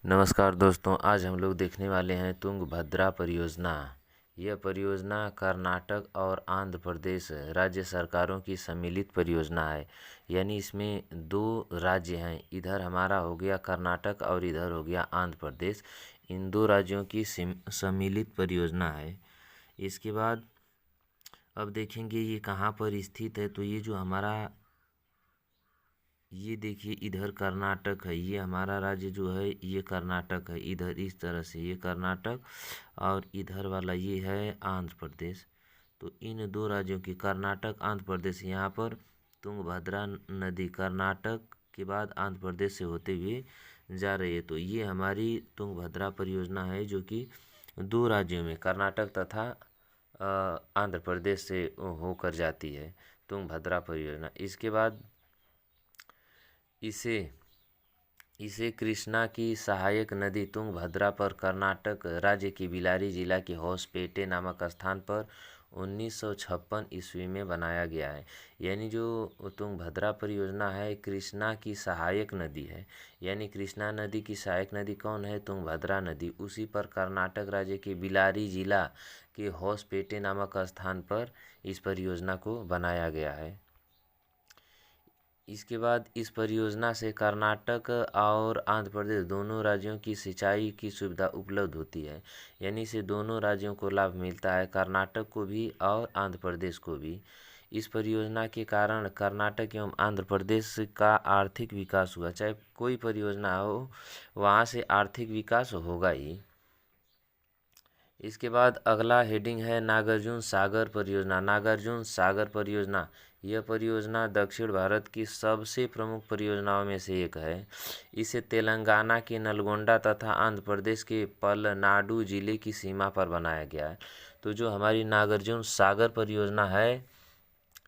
नमस्कार दोस्तों, आज हम लोग देखने वाले हैं तुंगभद्रा परियोजना। यह परियोजना कर्नाटक और आंध्र प्रदेश राज्य सरकारों की सम्मिलित परियोजना है। यानी इसमें दो राज्य हैं, इधर हमारा हो गया कर्नाटक और इधर हो गया आंध्र प्रदेश। इन दो राज्यों की सम्मिलित परियोजना है। इसके बाद अब देखेंगे ये कहाँ पर स्थित है। तो ये जो हमारा ये देखिए इधर कर्नाटक है, ये हमारा राज्य जो है ये कर्नाटक है। इधर इस तरह से ये कर्नाटक और इधर वाला ये है आंध्र प्रदेश। तो इन दो राज्यों की कर्नाटक आंध्र प्रदेश, यहाँ पर तुंगभद्रा नदी कर्नाटक के बाद आंध्र प्रदेश से होते हुए जा रही है। तो ये हमारी तुंगभद्रा परियोजना है जो कि दो राज्यों में कर्नाटक तथा आंध्र प्रदेश से होकर जाती है तुंगभद्रा परियोजना। इसके बाद इसे इसे कृष्णा की सहायक नदी तुंगभद्रा पर कर्नाटक राज्य के बिलारी जिला के होसपेटे नामक स्थान पर 1956 ईस्वी में बनाया गया है। यानी जो तुंगभद्रा परियोजना है कृष्णा की सहायक नदी है। यानी कृष्णा नदी की सहायक नदी कौन है? तुंगभद्रा नदी। उसी पर कर्नाटक राज्य के बिलारी जिला के होसपेटे नामक स्थान पर इस परियोजना को बनाया गया है। इसके बाद इस परियोजना से कर्नाटक और आंध्र प्रदेश दोनों राज्यों की सिंचाई की सुविधा उपलब्ध होती है। यानी से दोनों राज्यों को लाभ मिलता है, कर्नाटक को भी और आंध्र प्रदेश को भी। इस परियोजना के कारण कर्नाटक एवं आंध्र प्रदेश का आर्थिक विकास हुआ। चाहे कोई परियोजना हो, वहाँ से आर्थिक विकास होगा ही। इसके बाद अगला हेडिंग है नागार्जुन सागर परियोजना। नागार्जुन सागर परियोजना, यह परियोजना दक्षिण भारत की सबसे प्रमुख परियोजनाओं में से एक है। इसे तेलंगाना के नलगोंडा तथा आंध्र प्रदेश के पलनाडु जिले की सीमा पर बनाया गया है। तो जो हमारी नागार्जुन सागर परियोजना है,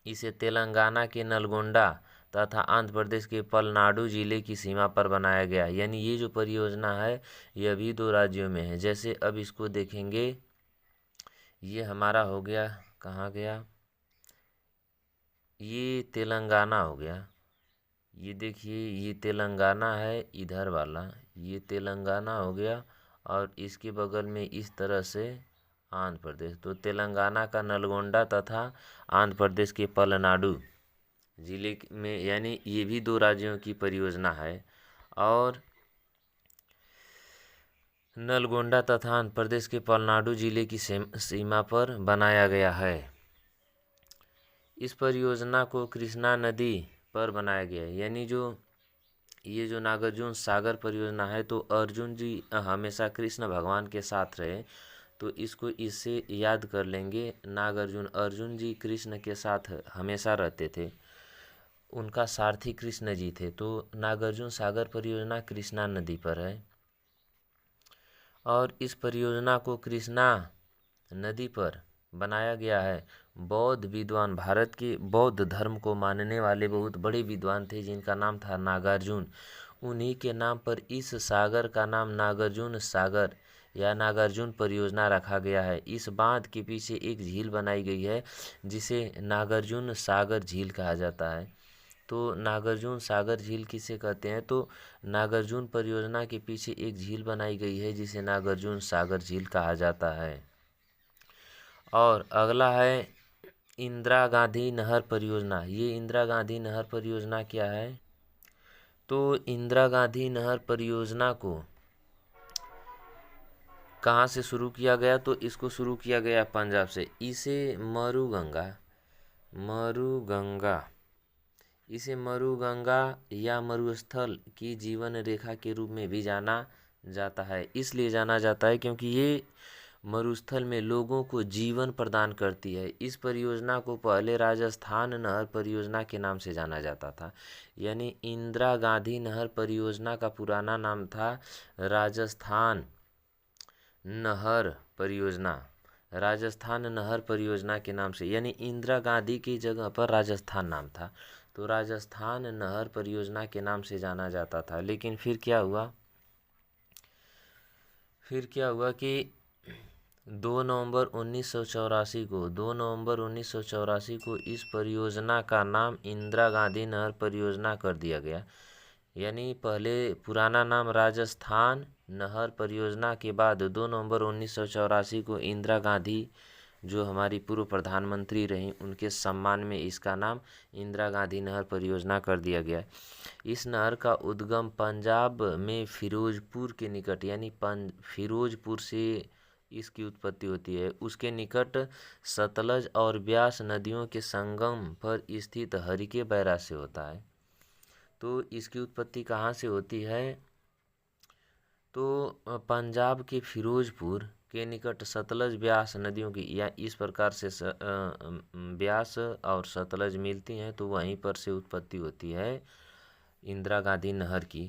इसे तेलंगाना के नलगोंडा तथा आंध्र प्रदेश के पलनाडु जिले की सीमा पर बनाया गया है। यानी ये जो परियोजना है यह भी दो राज्यों में है। जैसे अब इसको देखेंगे, ये हमारा हो गया, कहाँ गया, ये तेलंगाना हो गया। ये देखिए ये तेलंगाना है, इधर वाला ये तेलंगाना हो गया और इसके बगल में इस तरह से आंध्र प्रदेश। तो तेलंगाना का नलगोंडा तथा आंध्र प्रदेश के पलनाडु जिले में, यानी ये भी दो राज्यों की परियोजना है। और नलगोंडा तथा आंध्र प्रदेश के पलनाडु जिले की सीमा पर बनाया गया है। इस परियोजना को कृष्णा नदी पर बनाया गया है। यानी जो ये जो नागार्जुन सागर परियोजना है, तो अर्जुन जी हमेशा कृष्ण भगवान के साथ रहे, तो इसको इससे याद कर लेंगे। नागार्जुन, अर्जुन जी कृष्ण के साथ हमेशा रहते थे, उनका सारथी कृष्ण जी थे। तो नागार्जुन सागर परियोजना कृष्णा नदी पर है। और इस परियोजना को कृष्णा नदी पर बनाया गया है। बौद्ध विद्वान, भारत के बौद्ध धर्म को मानने वाले बहुत बड़े विद्वान थे जिनका नाम था नागार्जुन। उन्हीं के नाम पर इस सागर का नाम नागार्जुन सागर या नागार्जुन परियोजना रखा गया है। इस बांध के पीछे एक झील बनाई गई है जिसे नागार्जुन सागर झील कहा जाता है। तो नागार्जुन सागर झील किसे कहते हैं? तो नागार्जुन परियोजना के पीछे एक झील बनाई गई है जिसे नागार्जुन सागर झील कहा जाता है। और अगला है इंदिरा गांधी नहर परियोजना। ये इंदिरा गांधी नहर परियोजना क्या है? तो इंदिरा गांधी नहर परियोजना को कहाँ से शुरू किया गया? तो इसको शुरू किया गया पंजाब से। इसे मरुगंगा या मरुस्थल की जीवन रेखा के रूप में भी जाना जाता है। इसलिए जाना जाता है क्योंकि ये मरुस्थल में लोगों को जीवन प्रदान करती है। इस परियोजना को पहले राजस्थान नहर परियोजना के नाम से जाना जाता था। यानी इंदिरा गांधी नहर परियोजना का पुराना नाम था राजस्थान नहर परियोजना। राजस्थान नहर परियोजना के नाम से, यानी इंदिरा गांधी की जगह पर राजस्थान नाम था, तो राजस्थान नहर परियोजना के नाम से जाना जाता था। लेकिन फिर क्या हुआ कि 2 नवंबर 1984 को इस परियोजना का नाम इंदिरा गांधी नहर परियोजना कर दिया गया। यानी पहले पुराना नाम राजस्थान नहर परियोजना के बाद 2 नवंबर 1984 को इंदिरा गांधी, जो हमारी पूर्व प्रधानमंत्री रहीं, उनके सम्मान में इसका नाम इंदिरा गांधी नहर परियोजना कर दिया गया है। इस नहर का उद्गम पंजाब में फिरोजपुर के निकट, यानी फिरोजपुर से इसकी उत्पत्ति होती है, उसके निकट सतलज और ब्यास नदियों के संगम पर स्थित हरिके बैराज से होता है। तो इसकी उत्पत्ति कहाँ से होती है? तो पंजाब के फिरोजपुर के निकट सतलज ब्यास नदियों की, या इस प्रकार से ब्यास और सतलज मिलती हैं, तो वहीं पर से उत्पत्ति होती है इंदिरा गांधी नहर की।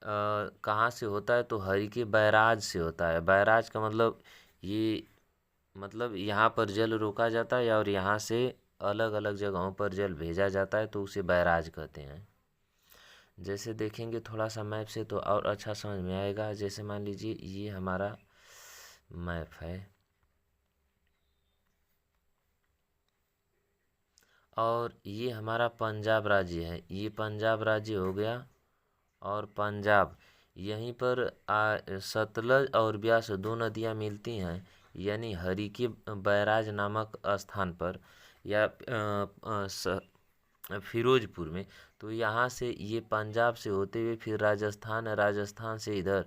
कहाँ से होता है? तो हरिके बैराज से होता है। बैराज का मतलब ये, मतलब यहाँ पर जल रोका जाता है और यहाँ से अलग अलग जगहों पर जल भेजा जाता है, तो उसे बैराज कहते हैं। जैसे देखेंगे थोड़ा सा मैप से तो और अच्छा समझ में आएगा। जैसे मान लीजिए ये हमारा मैप है और ये हमारा पंजाब राज्य है, ये पंजाब राज्य हो गया। और पंजाब, यहीं पर सतलज और ब्यास 2 नदियाँ मिलती हैं, यानी हरिके बैराज नामक स्थान पर, या फिरोजपुर में। तो यहाँ से ये पंजाब से होते हुए फिर राजस्थान से इधर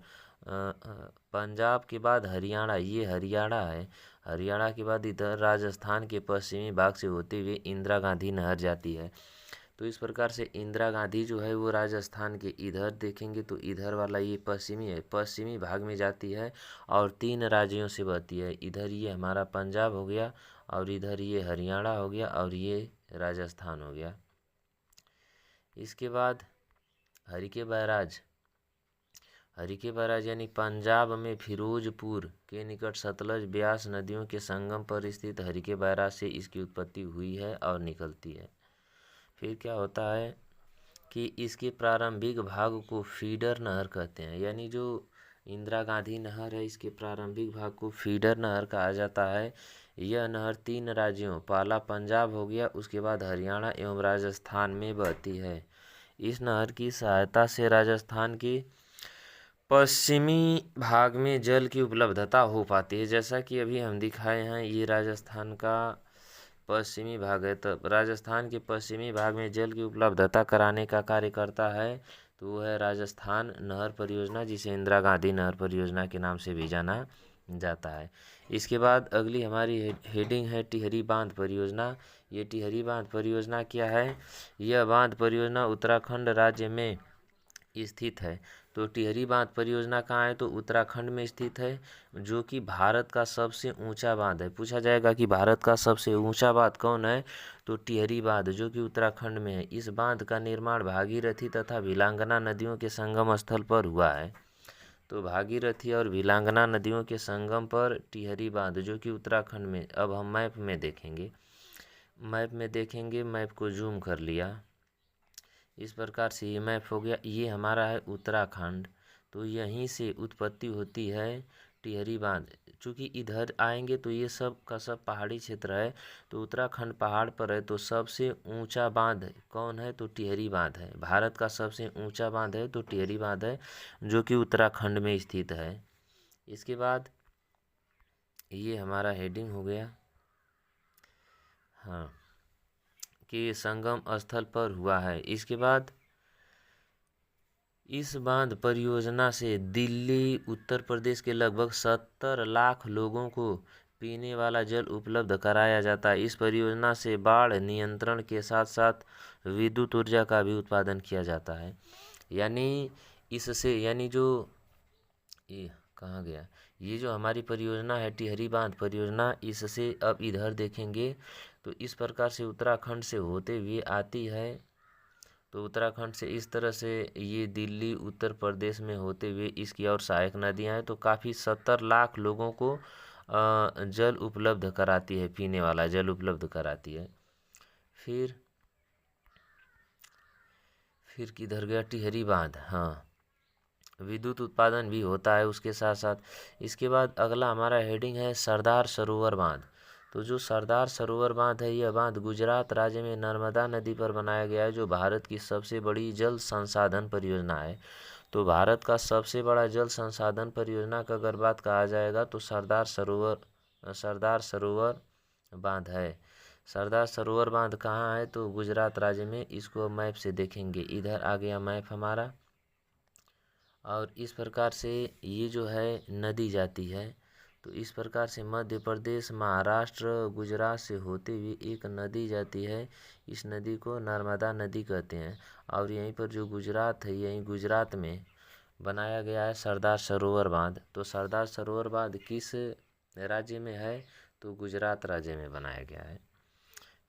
पंजाब के बाद हरियाणा, ये हरियाणा है, हरियाणा के बाद इधर राजस्थान के पश्चिमी भाग से होते हुए इंदिरा गांधी नहर जाती है। तो इस प्रकार से इंदिरा गांधी जो है वो राजस्थान के इधर देखेंगे तो इधर वाला ये पश्चिमी है, पश्चिमी भाग में जाती है और 3 राज्यों से बहती है। इधर ये हमारा पंजाब हो गया, और इधर ये हरियाणा हो गया, और ये राजस्थान हो गया। इसके बाद हरिके बैराज यानी पंजाब में फिरोजपुर के निकट सतलज ब्यास नदियों के संगम पर स्थित हरिके बैराज से इसकी उत्पत्ति हुई है और निकलती है। फिर क्या होता है कि इसके प्रारंभिक भाग को फीडर नहर कहते हैं, यानी जो इंदिरा गांधी नहर है इसके प्रारंभिक भाग को फीडर नहर कहा जाता है। यह नहर 3 राज्यों, पहला पंजाब हो गया, उसके बाद हरियाणा एवं राजस्थान में बहती है। इस नहर की सहायता से राजस्थान के पश्चिमी भाग में जल की उपलब्धता हो पाती है। जैसा कि अभी हम दिखाए हैं, ये राजस्थान का पश्चिमी भाग है, तो राजस्थान के पश्चिमी भाग में जल की उपलब्धता कराने का कार्य करता है, तो वह है राजस्थान नहर परियोजना, जिसे इंदिरा गांधी नहर परियोजना के नाम से भी जाना जाता है। इसके बाद अगली हमारी हेडिंग है टिहरी बांध परियोजना। ये टिहरी बांध परियोजना क्या है? यह बांध परियोजना उत्तराखंड राज्य में स्थित है। तो टिहरी बांध परियोजना कहाँ है? तो उत्तराखंड में स्थित है, जो कि भारत का सबसे ऊंचा बांध है। पूछा जाएगा कि भारत का सबसे ऊंचा बांध कौन है? तो टिहरी बांध, जो कि उत्तराखंड में है। इस बांध का निर्माण भागीरथी तथा भिलांगना नदियों के संगम स्थल पर हुआ है। तो भागीरथी और भिलांगना नदियों के संगम पर टिहरी बांध, जो कि उत्तराखंड में। अब हम मैप में देखेंगे, मैप को जूम कर लिया, इस प्रकार से ये मैप हो गया। ये हमारा है उत्तराखंड, तो यहीं से उत्पत्ति होती है टिहरी बांध। चूँकि इधर आएंगे तो ये सब का सब पहाड़ी क्षेत्र है, तो उत्तराखंड पहाड़ पर है, तो सबसे ऊंचा बांध कौन है? तो टिहरी बांध है। भारत का सबसे ऊंचा बांध है तो टिहरी बांध है, जो कि उत्तराखंड में स्थित है। इसके बाद ये हमारा हेडिंग हो गया, हाँ, कि संगम स्थल पर हुआ है। इसके बाद इस बांध परियोजना से दिल्ली, उत्तर प्रदेश के लगभग 70 लाख लोगों को पीने वाला जल उपलब्ध कराया जाता है। इस परियोजना से बाढ़ नियंत्रण के साथ साथ विद्युत ऊर्जा का भी उत्पादन किया जाता है। यानी इससे, यानी जो ये कहाँ गया, ये जो हमारी परियोजना है टिहरी बांध परियोजना, इससे अब इधर देखेंगे तो इस प्रकार से उत्तराखंड से होते हुए आती है। तो उत्तराखंड से इस तरह से ये दिल्ली, उत्तर प्रदेश में होते हुए इसकी और सहायक नदियाँ हैं, तो काफ़ी 70 लाख लोगों को जल उपलब्ध कराती है, पीने वाला जल उपलब्ध कराती है। फिर किधर गया? टिहरी बांध, हाँ, विद्युत उत्पादन भी होता है उसके साथ साथ। इसके बाद अगला हमारा हेडिंग है सरदार सरोवर बांध। तो जो सरदार सरोवर बांध है, यह बांध गुजरात राज्य में नर्मदा नदी पर बनाया गया है, जो भारत की सबसे बड़ी जल संसाधन परियोजना है। तो भारत का सबसे बड़ा जल संसाधन परियोजना का अगर बात कहा जाएगा तो सरदार सरोवर बांध है। सरदार सरोवर बांध कहाँ है? तो गुजरात राज्य में। इसको मैप से देखेंगे, इधर आ गया मैप हमारा। और इस प्रकार से ये जो है नदी जाती है, तो इस प्रकार से मध्य प्रदेश, महाराष्ट्र, गुजरात से होते हुए एक नदी जाती है। इस नदी को नर्मदा नदी कहते हैं। और यहीं पर जो गुजरात है, यहीं गुजरात में बनाया गया है सरदार सरोवर बांध। तो सरदार सरोवर बांध किस राज्य में है? तो गुजरात राज्य में बनाया गया है।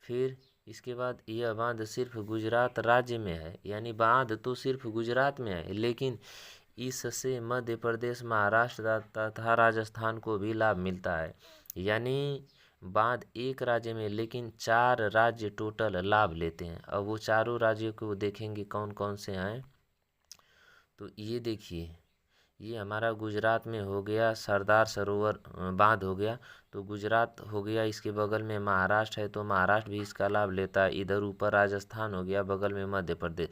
फिर इसके बाद यह बांध सिर्फ गुजरात राज्य में है, यानी बांध तो सिर्फ गुजरात में है, लेकिन इससे मध्य प्रदेश, महाराष्ट्र तथा राजस्थान को भी लाभ मिलता है। यानी बांध एक राज्य में, लेकिन 4 राज्य टोटल लाभ लेते हैं। अब वो चारों राज्यों को देखेंगे कौन कौन से हैं। तो ये देखिए, ये हमारा गुजरात में हो गया सरदार सरोवर बांध हो गया, तो गुजरात हो गया। इसके बगल में महाराष्ट्र है, तो महाराष्ट्र भी इसका लाभ लेता है। इधर ऊपर राजस्थान हो गया, बगल में मध्य प्रदेश।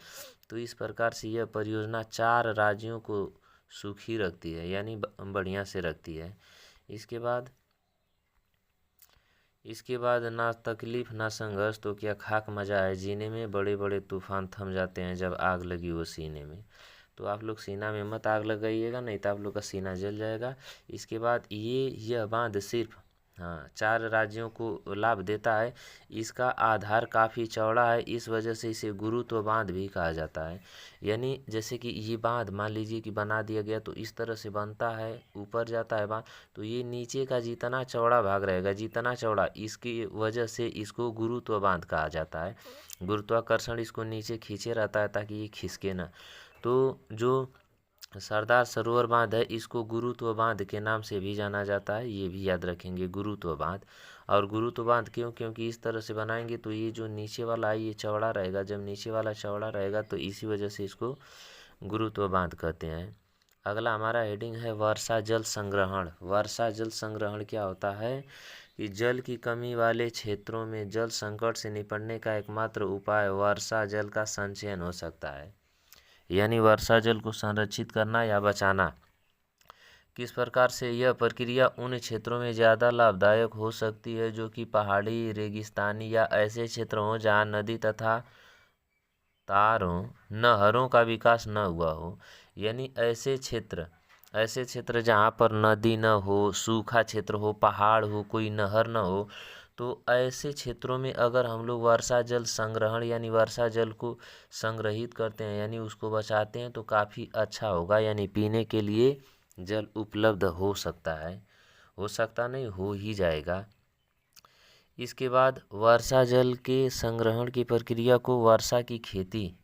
तो इस प्रकार से यह परियोजना 4 राज्यों को सुखी रखती है, यानी बढ़िया से रखती है। इसके बाद ना तकलीफ ना संघर्ष, तो क्या खाक मजा है जीने में। बड़े बड़े तूफान थम जाते हैं जब आग लगी हो सीने में। तो आप लोग सीना में मत आग लगाइएगा, नहीं तो आप लोग का सीना जल जाएगा। इसके बाद यह बांध सिर्फ 4 राज्यों को लाभ देता है। इसका आधार काफ़ी चौड़ा है, इस वजह से इसे गुरुत्व बांध भी कहा जाता है। यानी जैसे कि ये बांध मान लीजिए कि बना दिया गया, तो इस तरह से बनता है, ऊपर जाता है बांध, तो ये नीचे का जितना चौड़ा भाग रहेगा, जितना चौड़ा, इसकी वजह से इसको गुरुत्व बांध कहा जाता है। गुरुत्वाकर्षण इसको नीचे खींचे रहता है ताकि ये खिसके ना। तो जो सरदार सरोवर बांध है, इसको गुरुत्व बांध के नाम से भी जाना जाता है, ये भी याद रखेंगे, गुरुत्व बांध। और गुरुत्व बांध क्यों? क्योंकि इस तरह से बनाएंगे तो ये जो नीचे वाला है ये चौड़ा रहेगा। जब नीचे वाला चौड़ा रहेगा तो इसी वजह से इसको गुरुत्व बांध कहते हैं। अगला हमारा हेडिंग है वर्षा जल संग्रहण। वर्षा जल संग्रहण क्या होता है? कि जल की कमी वाले क्षेत्रों में जल संकट से निपटने का एकमात्र उपाय वर्षा जल का संचयन हो सकता है। यानी वर्षा जल को संरक्षित करना या बचाना। किस प्रकार से? यह प्रक्रिया उन क्षेत्रों में ज़्यादा लाभदायक हो सकती है जो कि पहाड़ी, रेगिस्तानी या ऐसे क्षेत्र हों जहाँ नदी तथा नहरों का विकास न हुआ हो। यानी ऐसे क्षेत्र जहाँ पर नदी न हो, सूखा क्षेत्र हो, पहाड़ हो, कोई नहर न हो, तो ऐसे क्षेत्रों में अगर हम लोग वर्षा जल संग्रहण यानी वर्षा जल को संग्रहित करते हैं, यानी उसको बचाते हैं, तो काफ़ी अच्छा होगा। यानी पीने के लिए जल उपलब्ध हो सकता है, हो सकता नहीं, हो ही जाएगा। इसके बाद वर्षा जल के संग्रहण की प्रक्रिया को वर्षा की खेती,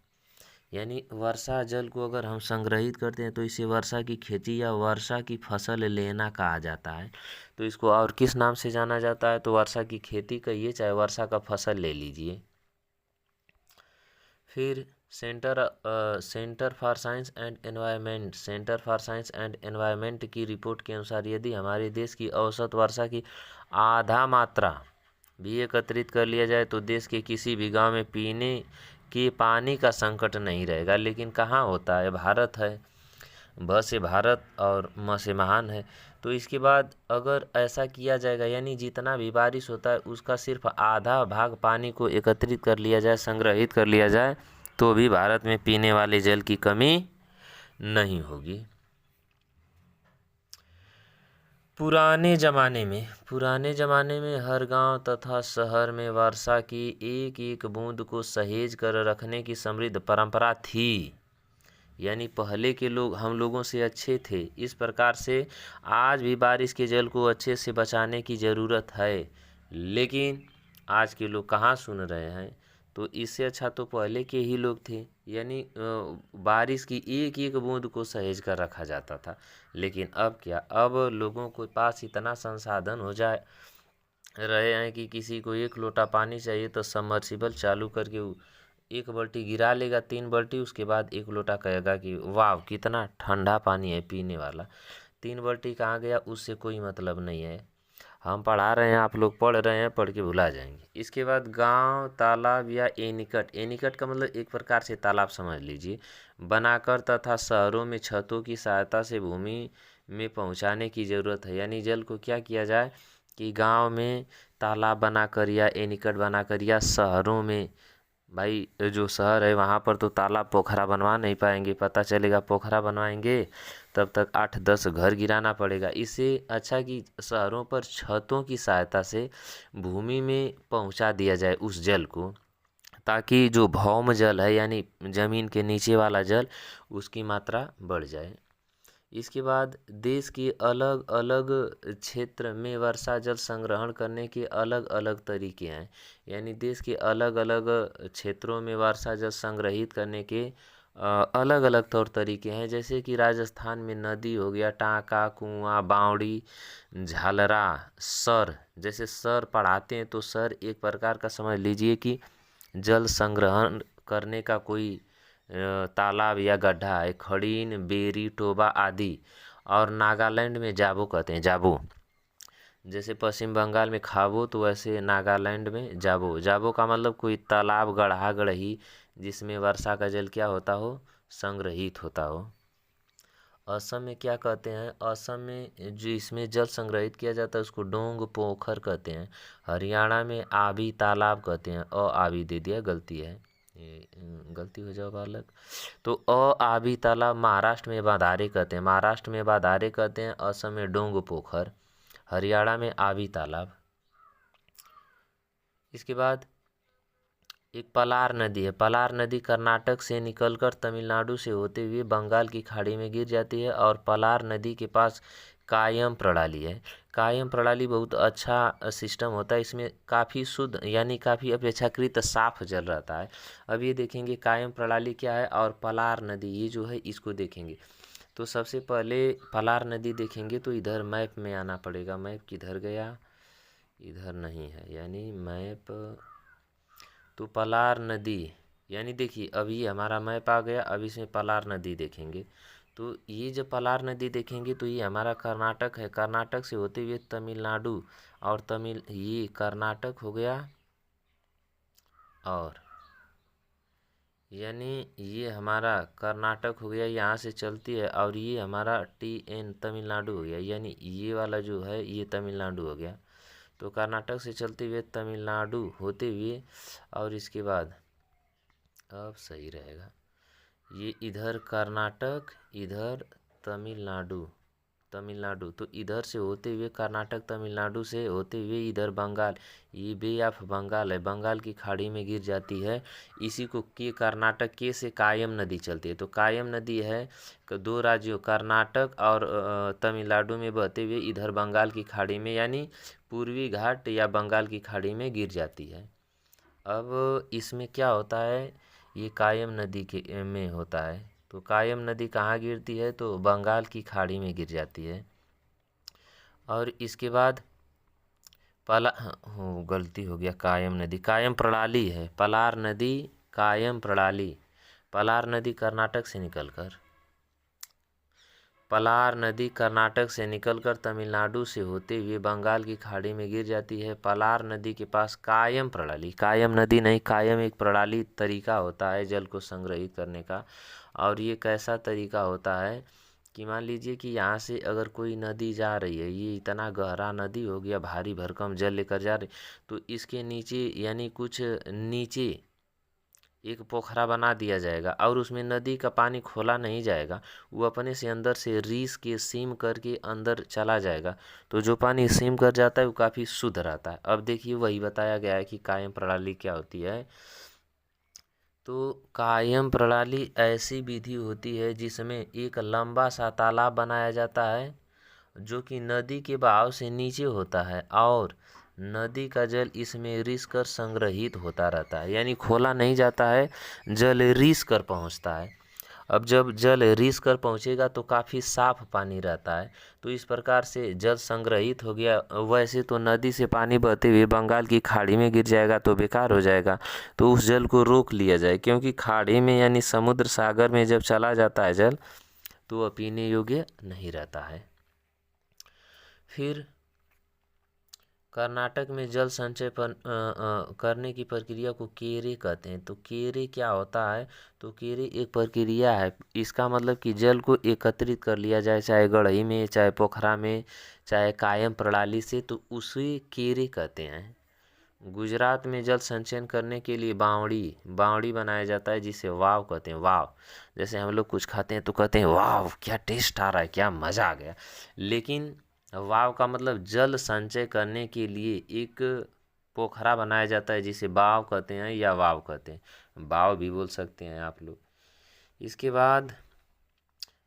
यानी वर्षा जल को अगर हम संग्रहित करते हैं तो इसे वर्षा की खेती या वर्षा की फसल लेना कहा जाता है। तो इसको और किस नाम से जाना जाता है? तो वर्षा की खेती कहिए, चाहे वर्षा का फसल ले लीजिए। फिर centre for science and environment की रिपोर्ट के अनुसार यदि हमारे देश की औसत वर्षा की आधा मात्रा भी एकत्रित कर लिया जाए तो देश के किसी भी गांव में पीने के पानी का संकट नहीं रहेगा। लेकिन कहाँ होता है? भारत है, ब से भारत और म से महान है। तो इसके बाद अगर ऐसा किया जाएगा, यानी जितना भी बारिश होता है उसका सिर्फ आधा भाग पानी को एकत्रित कर लिया जाए, संग्रहित कर लिया जाए, तो भी भारत में पीने वाले जल की कमी नहीं होगी। पुराने ज़माने में हर गांव तथा शहर में वर्षा की एक एक बूंद को सहेज कर रखने की समृद्ध परंपरा थी। यानी पहले के लोग हम लोगों से अच्छे थे। इस प्रकार से आज भी बारिश के जल को अच्छे से बचाने की ज़रूरत है, लेकिन आज के लोग कहाँ सुन रहे हैं। तो इससे अच्छा तो पहले के ही लोग थे, यानी बारिश की एक एक बूंद को सहेज कर रखा जाता था। लेकिन अब क्या? अब लोगों के पास इतना संसाधन हो जाए रहे हैं कि किसी को 1 लोटा पानी चाहिए तो सबमर्सिबल चालू करके 1 बाल्टी गिरा लेगा, 3 बाल्टी, उसके बाद 1 लोटा कहेगा कि वाह कितना ठंडा पानी है पीने वाला। 3 बाल्टी कहाँ गया उससे कोई मतलब नहीं है। हम पढ़ा रहे हैं, आप लोग पढ़ रहे हैं, पढ़ के भुला जाएंगे। इसके बाद गांव, तालाब या एनीकट, एनीकट का मतलब एक प्रकार से तालाब समझ लीजिए, बनाकर तथा शहरों में छतों की सहायता से भूमि में पहुंचाने की ज़रूरत है। यानी जल को क्या किया जाए कि गांव में तालाब बनाकर या एनीकट बनाकर, या शहरों में, भाई जो शहर है वहाँ पर तो तालाब पोखरा बनवा नहीं पाएंगे, पता चलेगा पोखरा बनवाएंगे तब तक 8-10 घर गिराना पड़ेगा। इससे अच्छा कि शहरों पर छतों की सहायता से भूमि में पहुँचा दिया जाए उस जल को, ताकि जो भौम जल है यानी ज़मीन के नीचे वाला जल, उसकी मात्रा बढ़ जाए। इसके बाद देश के अलग अलग क्षेत्र में वर्षा जल संग्रहण करने के अलग अलग तरीके हैं। यानी देश के अलग अलग क्षेत्रों में वर्षा जल संग्रहित करने के अलग अलग तौर तरीके हैं। जैसे कि राजस्थान में नदी हो गया, टाँका, कुआं, बावड़ी, झालरा, सर। जैसे सर पढ़ाते हैं तो सर एक प्रकार का समझ लीजिए कि जल संग्रहण करने का कोई तालाब या गड्ढा है। खड़ीन, बेरी, टोबा आदि। और नागालैंड में जाबो कहते हैं, जाबो। जैसे पश्चिम बंगाल में खाबो, तो वैसे नागालैंड में जाबो। जाबो का मतलब कोई तालाब, गड्ढा, गड़ही जिसमें वर्षा का जल क्या होता हो, संग्रहित होता हो। असम में क्या कहते हैं, असम में जो इसमें जल संग्रहित किया जाता है उसको डोंग पोखर कहते हैं। हरियाणा में आबी तालाब कहते हैं। आबी दे दिया, गलती है, ये गलती हो जाओ बालक। तो आबी तालाब महाराष्ट्र में बाधारे कहते हैं, महाराष्ट्र में बाधारे कहते हैं। असम में डोंग पोखर, हरियाणा में आबी तालाब। इसके बाद एक पलार नदी है। पलार नदी कर्नाटक से निकलकर तमिलनाडु से होते हुए बंगाल की खाड़ी में गिर जाती है। और पलार नदी के पास कायम प्रणाली है। कायम प्रणाली बहुत अच्छा सिस्टम होता है, इसमें काफ़ी शुद्ध यानी काफ़ी अपेक्षाकृत साफ जल रहता है। अब ये देखेंगे कायम प्रणाली क्या है और पलार नदी ये जो है इसको देखेंगे। तो सबसे पहले पलार नदी देखेंगे तो इधर मैप में आना पड़ेगा। मैप किधर गया, इधर नहीं है, यानी मैप। तो पलार नदी, यानी देखिए अभी हमारा मैप आ गया, अब इसमें पलार नदी देखेंगे। तो ये जब पलार नदी देखेंगे तो ये हमारा कर्नाटक है, कर्नाटक से होते हुए तमिलनाडु, और ये कर्नाटक हो गया, और यानी ये हमारा कर्नाटक हो गया, यहाँ से चलती है, और ये हमारा TN तमिलनाडु हो गया। यानी ये वाला जो है ये तमिलनाडु हो गया। तो कर्नाटक से चलते हुए तमिलनाडु होते हुए, और इसके बाद अब सही रहेगा, ये इधर कर्नाटक, इधर तमिलनाडु, तमिलनाडु। तो इधर से होते हुए कर्नाटक, तमिलनाडु से होते हुए इधर बंगाल, ये बे ऑफ बंगाल है, बंगाल की खाड़ी में गिर जाती है। इसी को के कर्नाटक के से कायम नदी चलती है। तो कायम नदी है दो राज्यों कर्नाटक और तमिलनाडु में बहते हुए इधर बंगाल की खाड़ी में, यानी पूर्वी घाट या बंगाल की खाड़ी में गिर जाती है। अब इसमें क्या होता है, ये कायम नदी के में होता है। तो कायम नदी कहाँ गिरती है, तो बंगाल की खाड़ी में गिर जाती है। और इसके बाद गलती हो गया, कायम नदी, कायम प्रणाली है पलार नदी, कायम प्रणाली। पलार नदी कर्नाटक से निकलकर, पलार नदी कर्नाटक से निकलकर तमिलनाडु से होते हुए बंगाल की खाड़ी में गिर जाती है। पलार नदी के पास कायम प्रणाली, कायम नदी नहीं, कायम एक प्रणाली तरीका होता है जल को संग्रहित करने का। और ये कैसा तरीका होता है कि मान लीजिए कि यहाँ से अगर कोई नदी जा रही है, ये इतना गहरा नदी हो गया, भारी भरकम जल लेकर जा रही, तो इसके नीचे यानी कुछ नीचे एक पोखरा बना दिया जाएगा, और उसमें नदी का पानी खोला नहीं जाएगा, वो अपने से अंदर से रीस के सीम करके अंदर चला जाएगा। तो जो पानी सीम कर जाता है वो काफ़ी शुद्ध रहता है। अब देखिए वही बताया गया है कि कायम प्रणाली क्या होती है। तो कायम प्रणाली ऐसी विधि होती है जिसमें एक लंबा सा तालाब बनाया जाता है जो कि नदी के बहाव से नीचे होता है, और नदी का जल इसमें रिस कर संग्रहित होता रहता है, यानी खोला नहीं जाता है, जल रिस कर पहुंचता है। अब जब जल रिस कर पहुंचेगा तो काफ़ी साफ पानी रहता है। तो इस प्रकार से जल संग्रहित हो गया। वैसे तो नदी से पानी बहते हुए बंगाल की खाड़ी में गिर जाएगा तो बेकार हो जाएगा, तो उस जल को रोक लिया जाए, क्योंकि खाड़ी में यानी समुद्र सागर में जब चला जाता है जल तो वह पीने योग्य नहीं रहता है। फिर कर्नाटक में जल संचय पर करने की प्रक्रिया को केरे कहते हैं। तो केरे क्या होता है? तो केरे एक प्रक्रिया है। इसका मतलब कि जल को एकत्रित कर लिया जाए, चाहे गढ़ई में, चाहे पोखरा में, चाहे कायम प्रणाली से, तो उसे केरे कहते हैं। गुजरात में जल संचयन करने के लिए बावड़ी बनाया जाता है, जिसे वाव कहते हैं। वाव, जैसे हम लोग कुछ खाते हैं तो कहते हैं वाव क्या टेस्ट आ रहा है, क्या मज़ा आ गया। लेकिन वाव का मतलब जल संचय करने के लिए एक पोखरा बनाया जाता है, जिसे बाव कहते हैं या वाव कहते हैं। बाव भी बोल सकते हैं आप लोग। इसके बाद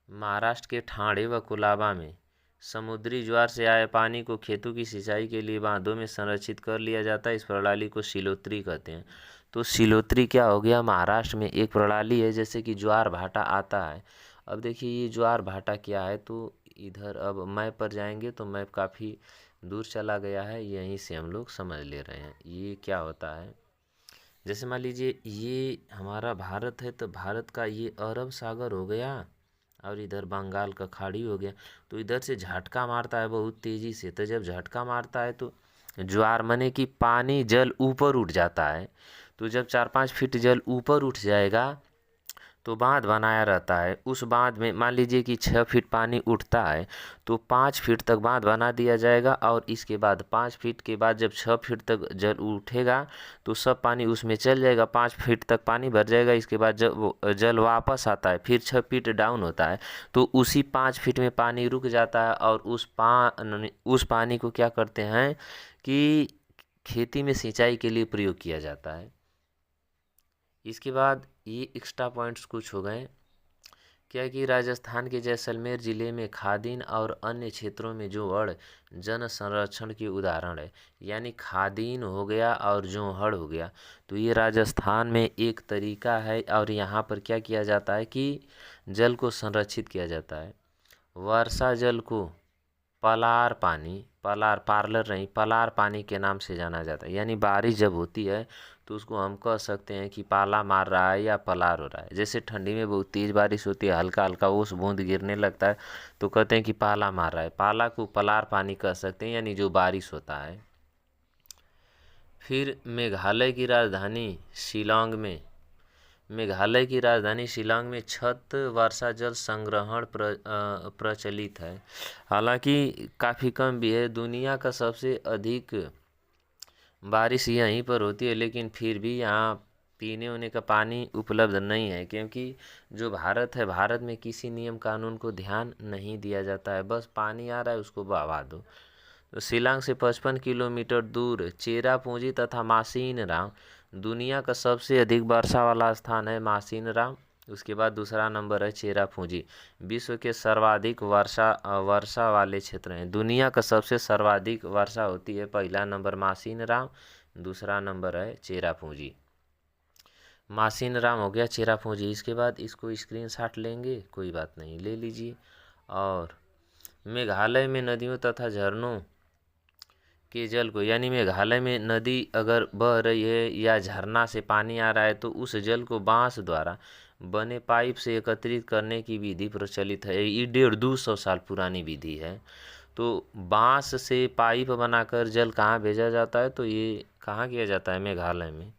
महाराष्ट्र के ठाणे व कुलाबा में समुद्री ज्वार से आए पानी को खेतों की सिंचाई के लिए बांधों में संरक्षित कर लिया जाता है। इस प्रणाली को सिलोत्री कहते हैं। तो सिलोत्री क्या हो गया? महाराष्ट्र में एक प्रणाली है, जैसे कि ज्वार भाटा आता है। अब देखिए ये ज्वार भाटा क्या है, तो इधर अब मैप पर जाएंगे तो मैप काफ़ी दूर चला गया है, यहीं से हम लोग समझ ले रहे हैं ये क्या होता है। जैसे मान लीजिए ये हमारा भारत है, तो भारत का ये अरब सागर हो गया और इधर बंगाल का खाड़ी हो गया। तो इधर से झटका मारता है बहुत तेज़ी से। तो जब झटका मारता है तो ज्वार माने कि पानी जल ऊपर उठ जाता है। तो जब 4-5 फीट जल ऊपर उठ जाएगा तो बांध बनाया रहता है। उस बांध में मान लीजिए कि 6 फीट पानी उठता है, तो 5 फीट तक बांध बना दिया जाएगा। और इसके बाद 5 फीट के बाद जब 6 फीट तक जल उठेगा तो सब पानी उसमें चल जाएगा, 5 फीट तक पानी भर जाएगा। इसके बाद जब वो जल वापस आता है, फिर 6 फीट डाउन होता है, तो उसी 5 फीट में पानी रुक जाता है। और उस पानी को क्या करते हैं कि खेती में सिंचाई के लिए प्रयोग किया जाता है। इसके बाद ये एक्स्ट्रा पॉइंट्स कुछ हो गए। क्या कि राजस्थान के जैसलमेर जिले में खादीन और अन्य क्षेत्रों में जोहड़ जन संरक्षण के उदाहरण है। यानी खादीन हो गया और जोहड़ हो गया, तो ये राजस्थान में एक तरीका है। और यहाँ पर क्या किया जाता है कि जल को संरक्षित किया जाता है। वर्षा जल को पलार पानी, पार्लर नहीं, पलार पानी के नाम से जाना जाता है। यानी बारिश जब होती है तो उसको हम कह सकते हैं कि पाला मार रहा है या पलार हो रहा है। जैसे ठंडी में बहुत तेज़ बारिश होती है, हल्का हल्का ओस बूंद गिरने लगता है, तो कहते हैं कि पाला मार रहा है। पाला को पलार पानी कह सकते हैं, यानी जो बारिश होता है। फिर मेघालय की राजधानी शिलांग में छत वर्षा जल संग्रहण प्रचलित है। हालांकि काफ़ी कम भी है। दुनिया का सबसे अधिक बारिश यहीं पर होती है, लेकिन फिर भी यहाँ पीने होने का पानी उपलब्ध नहीं है, क्योंकि जो भारत है, भारत में किसी नियम कानून को ध्यान नहीं दिया जाता है। बस पानी आ रहा है उसको बहा दो। तो शिलांग से 55 किलोमीटर दूर चेरापूंजी तथा मासिनराम दुनिया का सबसे अधिक वर्षा वाला स्थान है। मासिनराम, उसके बाद दूसरा नंबर है चेरापूंजी। विश्व के सर्वाधिक वर्षा वाले क्षेत्र हैं। दुनिया का सबसे सर्वाधिक वर्षा होती है। पहला नंबर मासिनराम, दूसरा नंबर है चेरापूंजी। मासिनराम हो गया, चेरापूंजी। इसके बाद इसको स्क्रीनशॉट लेंगे, कोई बात नहीं, ले लीजिए। और मेघालय में नदियों तथा झरनों के जल को, यानी मेघालय में नदी अगर बह रही है या झरना से पानी आ रहा है, तो उस जल को बांस द्वारा बने पाइप से एकत्रित करने की विधि प्रचलित है। ये 150-200 साल पुरानी विधि है। तो बांस से पाइप बनाकर जल कहाँ भेजा जाता है? तो ये कहाँ किया जाता है? मेघालय में।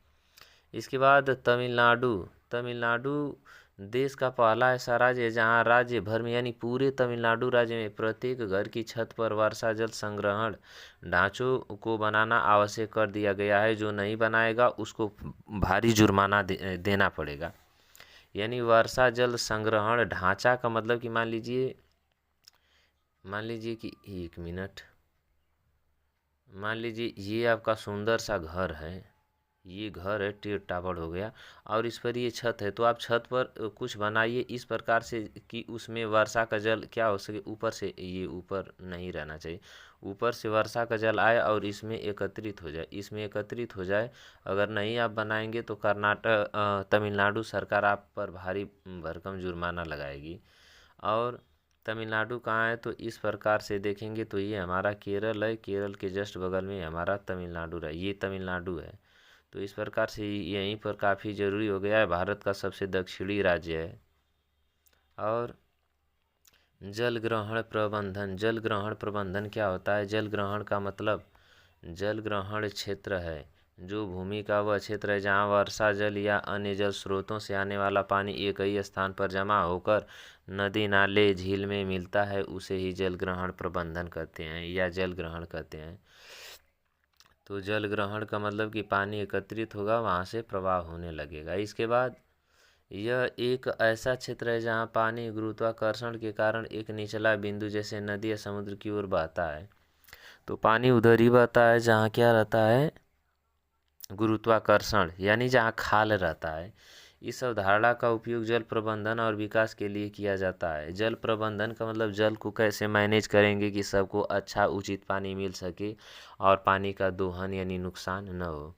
इसके बाद तमिलनाडु देश का पहला ऐसा राज्य है जहाँ राज्य भर में, यानी पूरे तमिलनाडु राज्य में प्रत्येक घर की छत पर वर्षा जल संग्रहण ढांचों को बनाना आवश्यक कर दिया गया है। जो नहीं बनाएगा उसको भारी जुर्माना देना पड़ेगा। यानी वर्षा जल संग्रहण ढांचा का मतलब कि मान लीजिए कि एक मिनट, मान लीजिए ये आपका सुंदर सा घर है, ये घर है, टेढ़ टापड़ हो गया, और इस पर ये छत है। तो आप छत पर कुछ बनाइए इस प्रकार से कि उसमें वर्षा का जल क्या हो सके, ऊपर से, ये ऊपर नहीं रहना चाहिए, ऊपर से वर्षा का जल आए और इसमें एकत्रित हो जाए। अगर नहीं आप बनाएंगे तो तमिलनाडु सरकार आप पर भारी भरकम जुर्माना लगाएगी। और तमिलनाडु कहाँ है? तो इस प्रकार से देखेंगे तो ये हमारा केरल है, केरल के जस्ट बगल में हमारा तमिलनाडु है, ये तमिलनाडु है। तो इस प्रकार से यहीं पर काफ़ी ज़रूरी हो गया है, भारत का सबसे दक्षिणी राज्य है। और जल ग्रहण प्रबंधन क्या होता है? जल ग्रहण का मतलब जल ग्रहण क्षेत्र है जो भूमि का वह क्षेत्र है जहाँ वर्षा जल या अन्य जल स्रोतों से आने वाला पानी एक ही स्थान पर जमा होकर नदी नाले झील में मिलता है, उसे ही जल ग्रहण प्रबंधन कहते हैं या जल ग्रहण कहते हैं। तो जल ग्रहण का मतलब कि पानी एकत्रित होगा, वहाँ से प्रवाह होने लगेगा। इसके बाद यह एक ऐसा क्षेत्र है जहाँ पानी गुरुत्वाकर्षण के कारण एक निचला बिंदु जैसे नदी या समुद्र की ओर बहता है। तो पानी उधर ही बहता है जहाँ क्या रहता है, गुरुत्वाकर्षण, यानी जहाँ खाल रहता है। इस अवधारणा का उपयोग जल प्रबंधन और विकास के लिए किया जाता है। जल प्रबंधन का मतलब जल को कैसे मैनेज करेंगे कि सबको अच्छा उचित पानी मिल सके और पानी का दोहन यानी नुकसान न हो।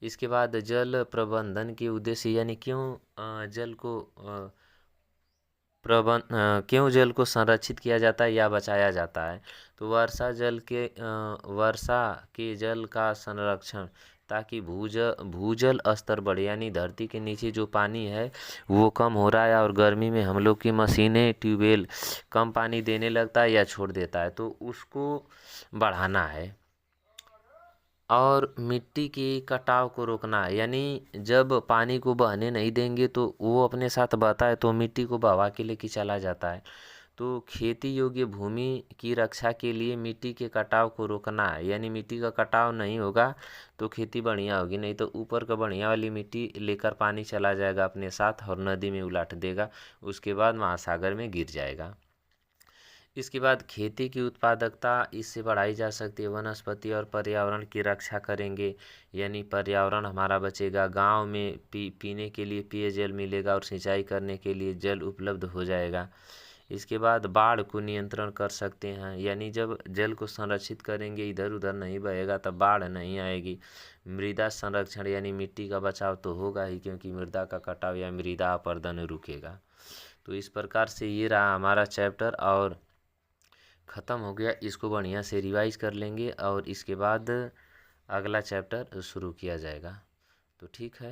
इसके बाद जल प्रबंधन के उद्देश्य यानी क्यों जल को संरक्षित किया जाता है या बचाया जाता है। तो वर्षा के जल का संरक्षण, ताकि भूजल स्तर बढ़े, यानी धरती के नीचे जो पानी है वो कम हो रहा है और गर्मी में हम लोग की मशीनें ट्यूबवेल कम पानी देने लगता है या छोड़ देता है, तो उसको बढ़ाना है। और मिट्टी के कटाव को रोकना है, यानी जब पानी को बहने नहीं देंगे तो वो अपने साथ बहता है तो मिट्टी को बहा के लेके चला जाता है। तो खेती योग्य भूमि की रक्षा के लिए मिट्टी के कटाव को रोकना है, यानी मिट्टी का कटाव नहीं होगा तो खेती बढ़िया होगी, नहीं तो ऊपर का बढ़िया वाली मिट्टी लेकर पानी चला जाएगा अपने साथ और नदी में उलाट देगा, उसके बाद महासागर में गिर जाएगा। इसके बाद खेती की उत्पादकता इससे बढ़ाई जा सकती है। वनस्पति और पर्यावरण की रक्षा करेंगे, यानी पर्यावरण हमारा बचेगा। गांव में पीने के लिए पेयजल मिलेगा और सिंचाई करने के लिए जल उपलब्ध हो जाएगा। इसके बाद बाढ़ को नियंत्रण कर सकते हैं, यानी जब जल को संरक्षित करेंगे, इधर उधर नहीं बहेगा, तब बाढ़ नहीं आएगी। मृदा संरक्षण यानी मिट्टी का बचाव तो होगा ही, क्योंकि मृदा का कटाव या मृदा अपरदन रुकेगा। तो इस प्रकार से ये रहा हमारा चैप्टर और ख़त्म हो गया। इसको बढ़िया से रिवाइज कर लेंगे और इसके बाद अगला चैप्टर शुरू किया जाएगा। तो ठीक है।